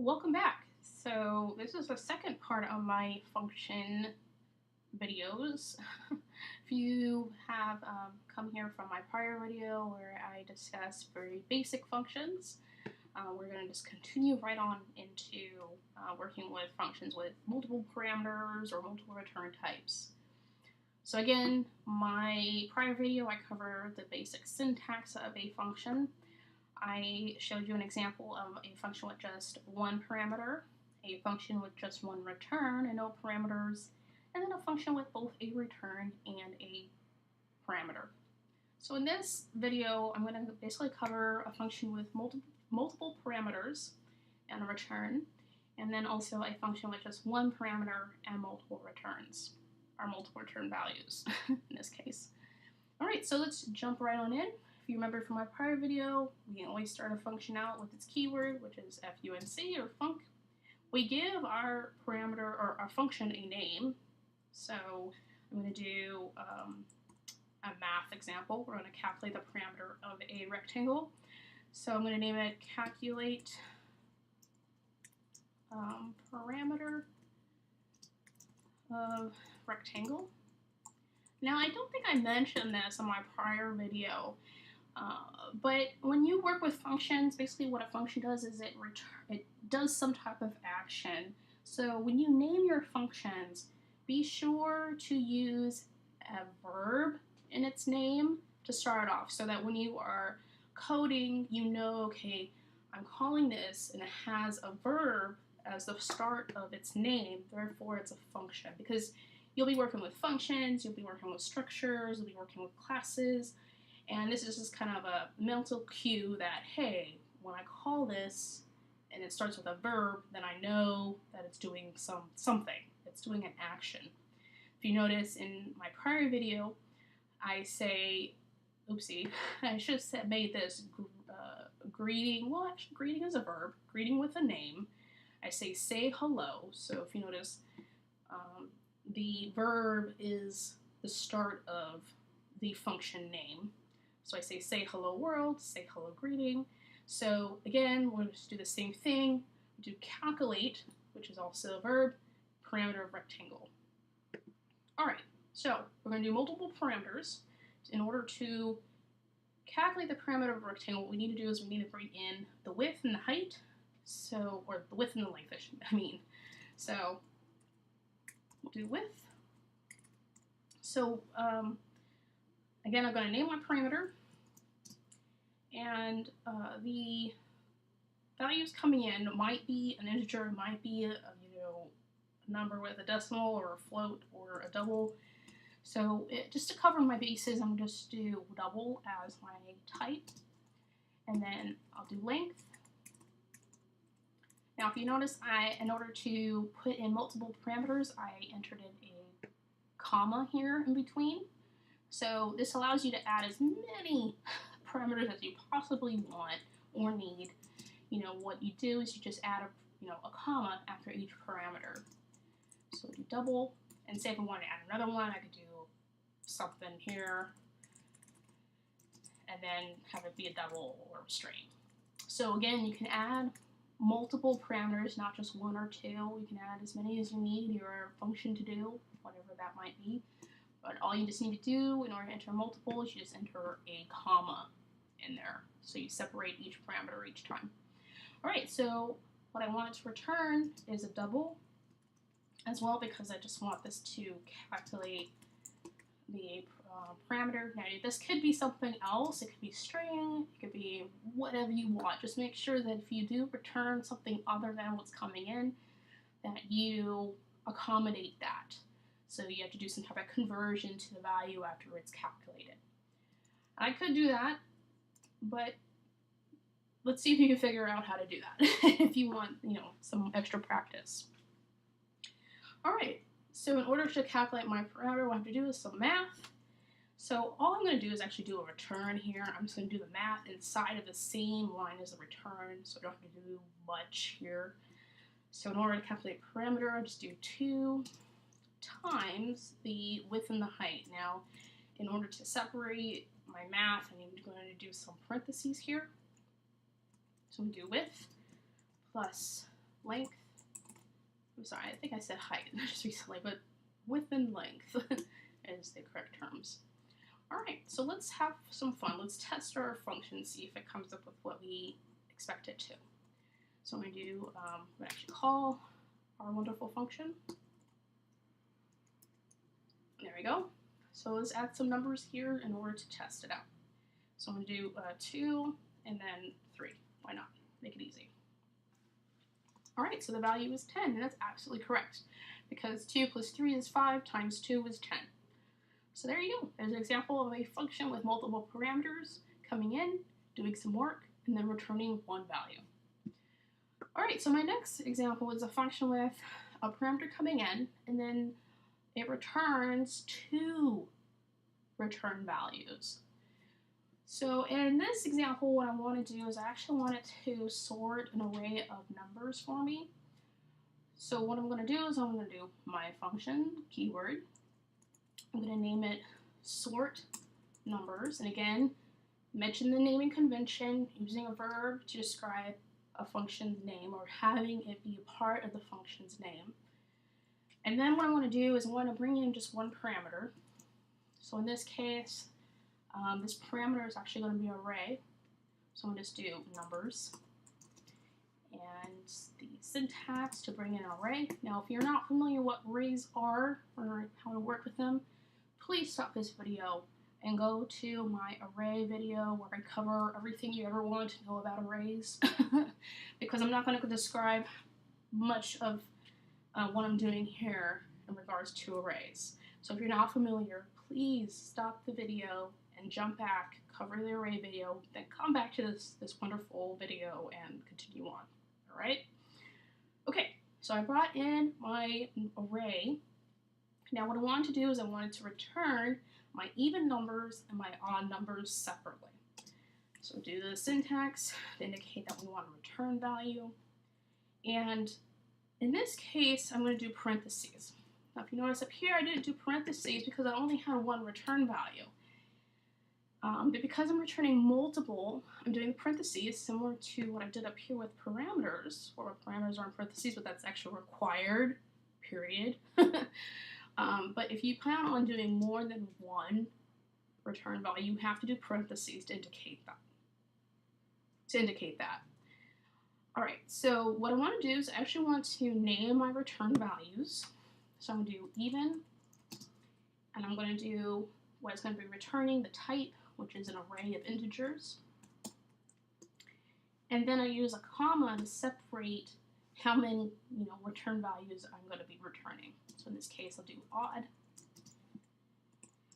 Welcome back. So this is the second part of my function videos. If you have come here from my prior video where I discussed very basic functions, we're going to just continue right on into working with functions with multiple parameters or multiple return types. So again, my prior video I covered the basic syntax of a function. I showed you an example of a function with just one parameter, a function with just one return and no parameters, and then a function with both a return and a parameter. So in this video, I'm going to basically cover a function with multiple parameters and a return, and then also a function with just one parameter and multiple returns, or multiple return values in this case. All right, so let's jump right on in. If you remember from my prior video, we always start a function out with its keyword, which is func or func. We give our parameter or our function a name. So I'm going to do a math example. We're going to calculate the parameter of a rectangle. So I'm going to name it calculate parameter of rectangle. Now I don't think I mentioned this in my prior video. But when you work with functions, basically what a function does is it does some type of action. So when you name your functions, be sure to use a verb in its name to start off so that when you are coding, you know, okay, I'm calling this and it has a verb as the start of its name, therefore it's a function. Because you'll be working with functions, you'll be working with structures, you'll be working with classes, and this is just kind of a mental cue that, hey, when I call this and it starts with a verb, then I know that it's doing something. It's doing an action. If you notice in my prior video, I say, oopsie, I should have made this greeting. Well, actually, greeting is a verb. Greeting with a name. I say hello. So if you notice, the verb is the start of the function name. So I say hello world, say hello greeting. So again, we're going to do the same thing. We do calculate, which is also a verb, parameter of rectangle. All right, so we're going to do multiple parameters. In order to calculate the parameter of a rectangle, what we need to do is we need to bring in the width and the height. So, or the width and the length, I mean. So we'll do width. So again, I'm going to name my parameter. And the values coming in might be an integer, might be a number with a decimal or a float or a double. So just to cover my bases, I'm just do double as my type, and then I'll do length. Now, if you notice, in order to put in multiple parameters, I entered in a comma here in between. So this allows you to add as many parameters as you possibly want or need. You know, what you do is you just add a comma after each parameter. So do double, and say if I want to add another one, I could do something here, and then have it be a double or a string. So again, you can add multiple parameters, not just one or two. You can add as many as you need your function to do, whatever that might be. But all you just need to do in order to enter multiples, you just enter a comma in there. So you separate each parameter each time. All right, so what I want it to return is a double as well, because I just want this to calculate the parameter. Now, this could be something else. It could be string. It could be whatever you want. Just make sure that if you do return something other than what's coming in, that you accommodate that. So you have to do some type of conversion to the value after it's calculated. I could do that, but let's see if you can figure out how to do that if you want, some extra practice. All right, so in order to calculate my parameter, what I have to do is some math. So all I'm going to do is actually do a return here. I'm just going to do the math inside of the same line as the return, so I don't have to do much here. So in order to calculate parameter, I just do 2 times the width and the height. Now, in order to separate my math, I'm going to do some parentheses here. So we do width plus length. I'm sorry, I think I said height just recently, but width and length is the correct terms. All right, so let's have some fun. Let's test our function, see if it comes up with what we expect it to. So I'm going to do, we actually call our wonderful function. There we go. So let's add some numbers here in order to test it out. So I'm going to do 2 and then 3. Why not? Make it easy. All right, so the value is 10, and that's absolutely correct, because 2 plus 3 is 5 times 2 is 10. So there you go. There's an example of a function with multiple parameters coming in, doing some work, and then returning one value. All right, so my next example is a function with a parameter coming in, and then it returns 2 return values. So in this example, what I want to do is I actually want it to sort an array of numbers for me. So what I'm going to do is I'm going to do my function keyword. I'm going to name it sort numbers. And again, mention the naming convention, using a verb to describe a function's name or having it be a part of the function's name. And then what I want to do is I want to bring in just one parameter. So in this case, this parameter is actually going to be an array. So I'm going to just do numbers. And the syntax to bring in an array. Now, if you're not familiar what arrays are or how to work with them, please stop this video and go to my array video where I cover everything you ever wanted to know about arrays. Because I'm not going to describe much of what I'm doing here in regards to arrays. So if you're not familiar, please stop the video and jump back, cover the array video, then come back to this wonderful video and continue on. All right? Okay, so I brought in my array. Now what I wanted to do is I wanted to return my even numbers and my odd numbers separately. So do the syntax to indicate that we want a return value. And in this case, I'm going to do parentheses. Now if you notice up here, I didn't do parentheses because I only had one return value. But because I'm returning multiple, I'm doing parentheses similar to what I did up here with parameters, where parameters are in parentheses, but that's actually required, period. But if you plan on doing more than one return value, you have to do parentheses to indicate that. All right, so what I want to do is I actually want to name my return values. So I'm going to do even, and I'm going to do what it's going to be returning, the type, which is an array of integers. And then I use a comma to separate how many return values I'm going to be returning. So in this case, I'll do odd,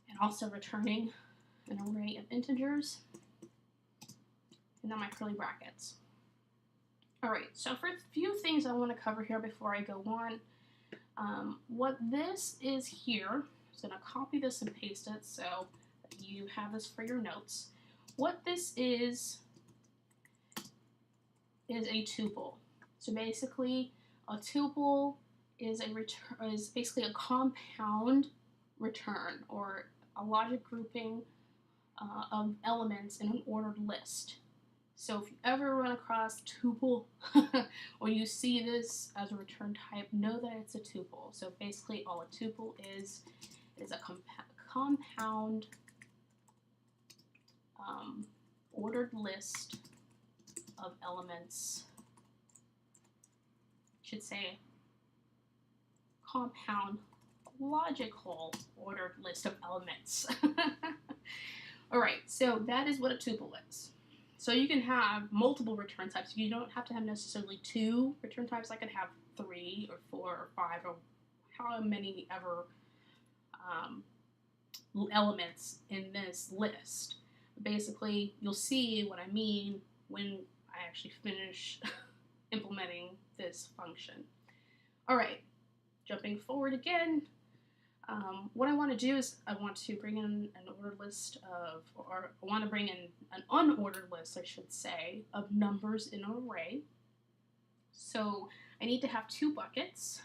and also returning an array of integers, and then my curly brackets. All right, so for a few things I want to cover here before I go on. What this is here, I'm just going to copy this and paste it so that you have this for your notes. What this is a tuple. So basically, a tuple is basically a compound return or a logic grouping of elements in an ordered list. So if you ever run across tuple or you see this as a return type, know that it's a tuple. So basically all a tuple is a compound ordered list of elements. I should say compound logical ordered list of elements. All right, so that is what a tuple is. So you can have multiple return types. You don't have to have necessarily 2 return types. I could have 3 or 4 or 5 or how many ever elements in this list. Basically, you'll see what I mean when I actually finish implementing this function. All right, jumping forward again. What I want to do is I want to bring in an ordered list of, or I want to bring in an unordered list, I should say, of numbers in an array. So I need to have 2 buckets.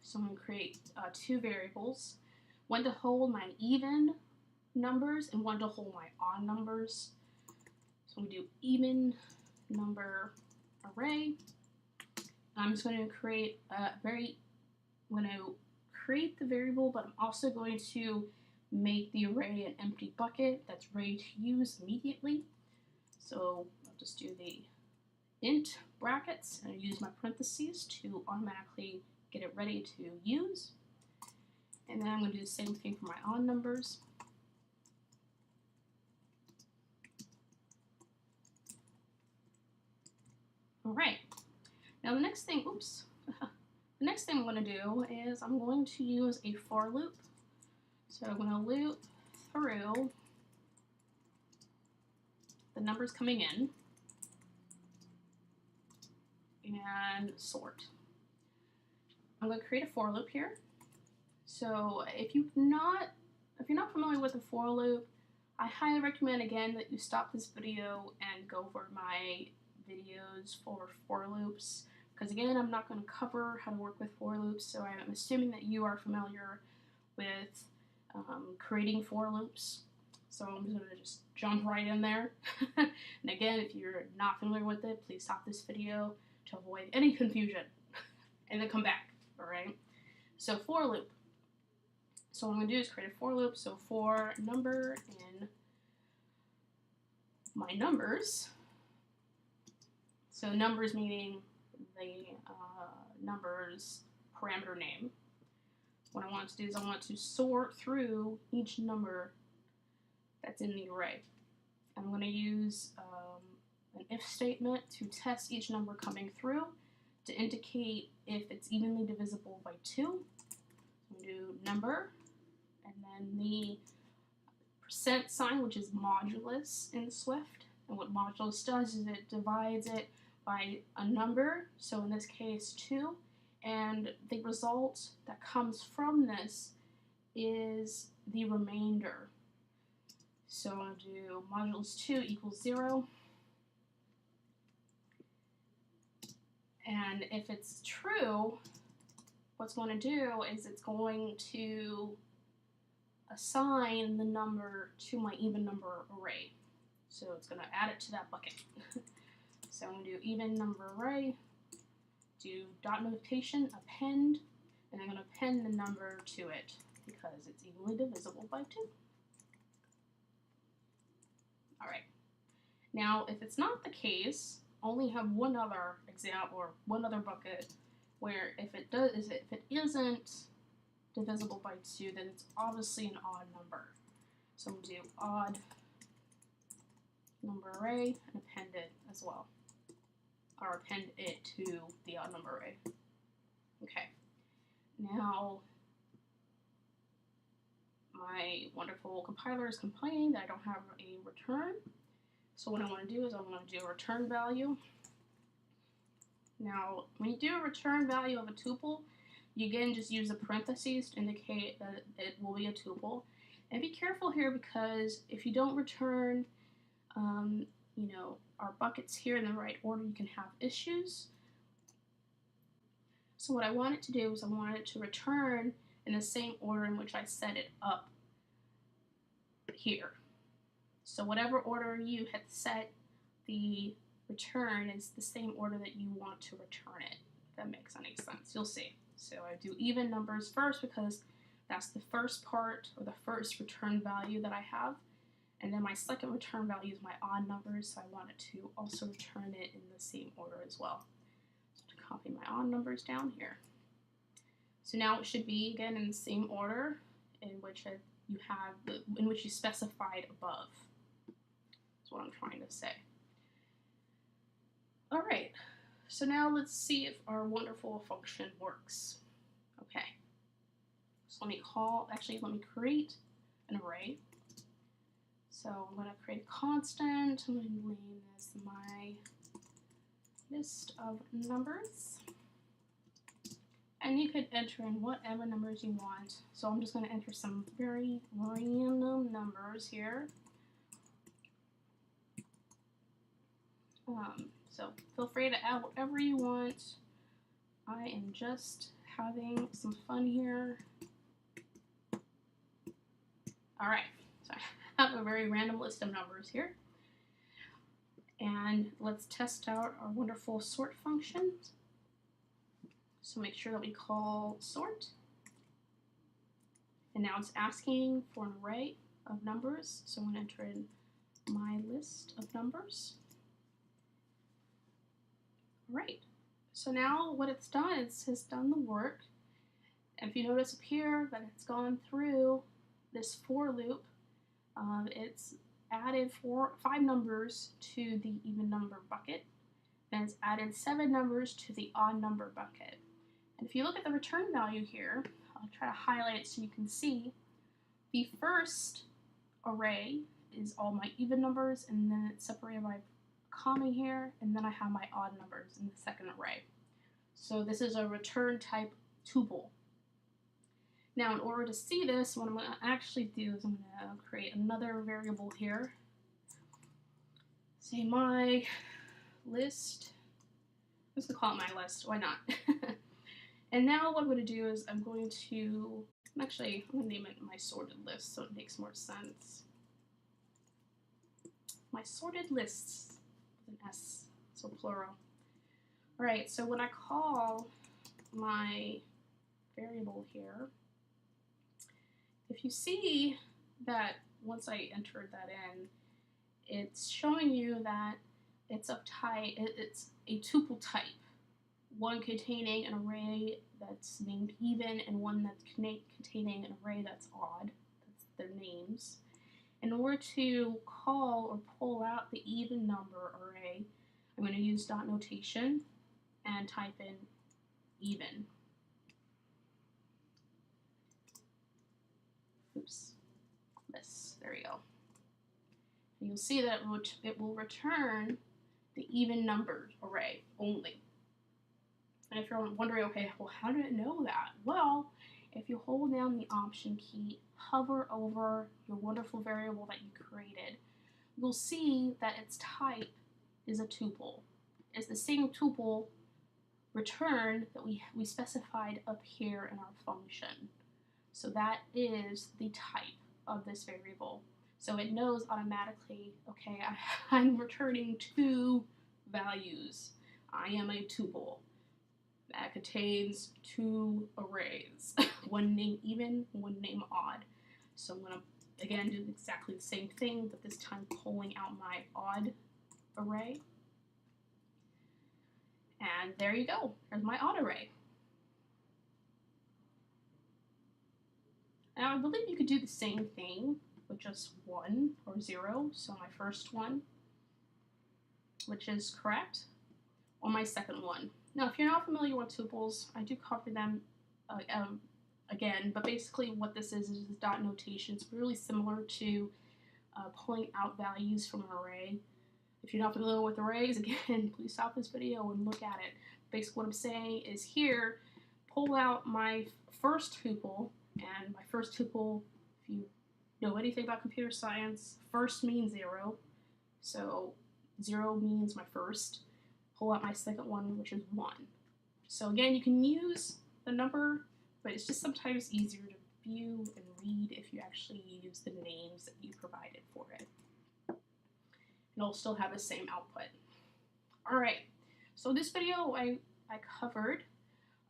So I'm going to create 2 variables, one to hold my even numbers and one to hold my odd numbers. So we do even number array, I'm just going to create the variable, but I'm also going to make the array an empty bucket that's ready to use immediately. So I'll just do the int brackets and I use my parentheses to automatically get it ready to use. And then I'm going to do the same thing for my odd numbers. All right. Now the next thing, the next thing I'm going to do is I'm going to use a for loop. So I'm going to loop through the numbers coming in and sort. I'm going to create a for loop here. So if you're not familiar with the for loop, I highly recommend again that you stop this video and go over my videos for loops, because again, I'm not going to cover how to work with for loops, so I'm assuming that you are familiar with creating for loops. So I'm going to just jump right in there. And again, if you're not familiar with it, please stop this video to avoid any confusion and then come back. All right. So for loop. So what I'm going to do is create a for loop. So for number in my numbers. So numbers meaning the numbers parameter name. What I want to do is I want to sort through each number that's in the array. I'm going to use an if statement to test each number coming through to indicate if it's evenly divisible by 2. I'm going to do number and then the percent sign, which is modulus in Swift. And what modulus does is it divides it by a number, so in this case 2, and the result that comes from this is the remainder. So I'm going to do modulus 2 equals 0, and if it's true, what's going to do is it's going to assign the number to my even number array. So it's going to add it to that bucket. So I'm going to do even number array, do dot notation, append, and I'm going to append the number to it because it's evenly divisible by 2. All right. Now, if it's not the case, only have one other example or one other bucket where if it isn't divisible by 2, then it's obviously an odd number. So I'm going to do odd number array and append it as well, or append it to the odd number array. Okay, now my wonderful compiler is complaining that I don't have a return. So what I want to do is I want to do a return value. Now, when you do a return value of a tuple, you again just use the parentheses to indicate that it will be a tuple. And be careful here because if you don't return our buckets here in the right order, you can have issues. So what I want it to do is I want it to return in the same order in which I set it up here. So whatever order you had set the return is the same order that you want to return it, if that makes any sense. You'll see. So I do even numbers first because that's the first part or the first return value that I have. And then my second return value is my odd numbers, so I want it to also return it in the same order as well. So to copy my odd numbers down here. So now it should be again in the same order in which you specified above. That's what I'm trying to say. All right. So now let's see if our wonderful function works. Okay. So let me create an array. So I'm going to create a constant. I'm going to name this my list of numbers. And you could enter in whatever numbers you want. So I'm just going to enter some very random numbers here. So feel free to add whatever you want. I am just having some fun here. All right, so I have a very random list of numbers here. And let's test out our wonderful sort functions. So make sure that we call sort. And now it's asking for an array of numbers. So I'm going to enter in my list of numbers. All right. So now what it's done is it's done the work. And if you notice up here that it's gone through this for loop, it's added 5 numbers to the even number bucket. Then it's added 7 numbers to the odd number bucket. And if you look at the return value here, I'll try to highlight it so you can see. The first array is all my even numbers, and then it's separated by a comma here, and then I have my odd numbers in the second array. So this is a return type tuple. Now in order to see this, what I'm going to actually do is I'm going to create another variable here. Say my list. I'm just going to call it my list. Why not? And now what I'm going to do is I'm going to name it my sorted list so it makes more sense. My sorted lists with an S, so plural. All right, so when I call my variable here, if you see that once I entered that in, it's showing you that it's of type, it's a tuple type, one containing an array that's named even and one that's containing an array that's odd. That's their names. In order to call or pull out the even number array, I'm going to use dot notation and type in even. Oops, this, there we go. And you'll see that it will return the even number array only. And if you're wondering, okay, well, how did it know that? Well, if you hold down the Option key, hover over your wonderful variable that you created, you'll see that its type is a tuple. It's the same tuple return that we specified up here in our function. So that is the type of this variable. So it knows automatically, okay, I'm returning 2 values. I am a tuple that contains 2 arrays, one name even, one name odd. So I'm going to, again, do exactly the same thing, but this time pulling out my odd array. And there you go. There's my odd array. Now I believe you could do the same thing with just 1 or 0. So my first one, which is correct, or my second one. Now, if you're not familiar with tuples, I do cover them again, but basically what this is dot notation. It's really similar to pulling out values from an array. If you're not familiar with arrays, again, please stop this video and look at it. Basically what I'm saying is here, pull out my first tuple, and my first tuple, if you know anything about computer science, first means 0, so 0 means my first. Pull out my second one, which is 1. So again, you can use the number, but it's just sometimes easier to view and read if you actually use the names that you provided for it. And it'll still have the same output. All right, so this video I covered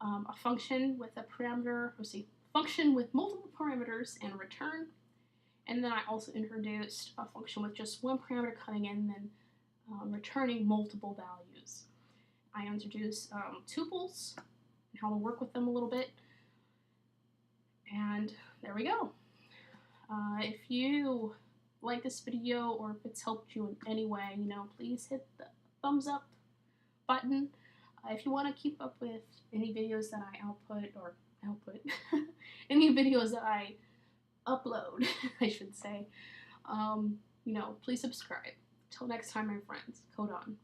a function with a parameter, function with multiple parameters and return. And then I also introduced a function with just one parameter coming in and then returning multiple values. I introduced tuples and how to work with them a little bit. And there we go. If you like this video or if it's helped you in any way, please hit the thumbs up button. If you want to keep up with any videos that I output, any videos that I upload, I should say, please subscribe. Till next time, my friends, code on.